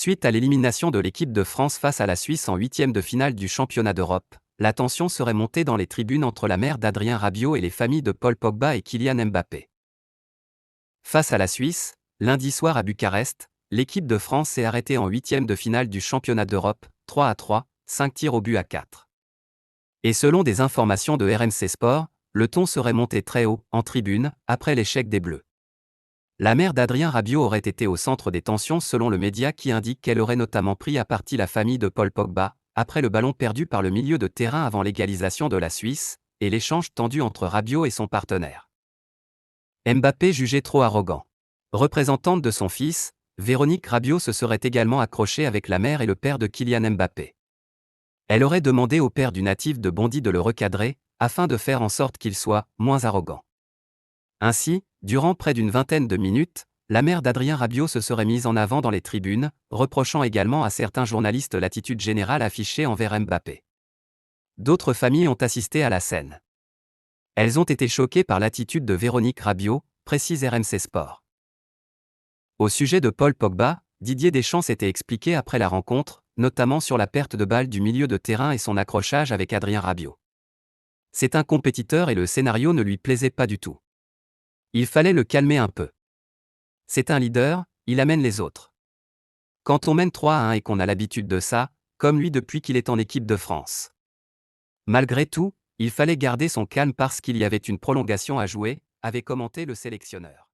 Suite à l'élimination de l'équipe de France face à la Suisse en huitième de finale du championnat d'Europe, la tension serait montée dans les tribunes entre la mère d'Adrien Rabiot et les familles de Paul Pogba et Kylian Mbappé. Face à la Suisse, lundi soir à Bucarest, l'équipe de France s'est arrêtée en huitième de finale du championnat d'Europe, 3-3, 5 tirs au but à 4. Et selon des informations de RMC Sport, le ton serait monté très haut, en tribune, après l'échec des Bleus. La mère d'Adrien Rabiot aurait été au centre des tensions selon le média qui indique qu'elle aurait notamment pris à partie la famille de Paul Pogba, après le ballon perdu par le milieu de terrain avant l'égalisation de la Suisse, et l'échange tendu entre Rabiot et son partenaire. Mbappé jugé trop arrogant. Représentante de son fils, Véronique Rabiot se serait également accrochée avec la mère et le père de Kylian Mbappé. Elle aurait demandé au père du natif de Bondy de le recadrer, afin de faire en sorte qu'il soit moins arrogant. Ainsi, durant près d'une vingtaine de minutes, la mère d'Adrien Rabiot se serait mise en avant dans les tribunes, reprochant également à certains journalistes l'attitude générale affichée envers Mbappé. D'autres familles ont assisté à la scène. Elles ont été choquées par l'attitude de Véronique Rabiot, précise RMC Sport. Au sujet de Paul Pogba, Didier Deschamps s'était expliqué après la rencontre, notamment sur la perte de balle du milieu de terrain et son accrochage avec Adrien Rabiot. C'est un compétiteur et le scénario ne lui plaisait pas du tout. Il fallait le calmer un peu. C'est un leader, il amène les autres. Quand on mène 3-1 et qu'on a l'habitude de ça, comme lui depuis qu'il est en équipe de France. Malgré tout, il fallait garder son calme parce qu'il y avait une prolongation à jouer, avait commenté le sélectionneur.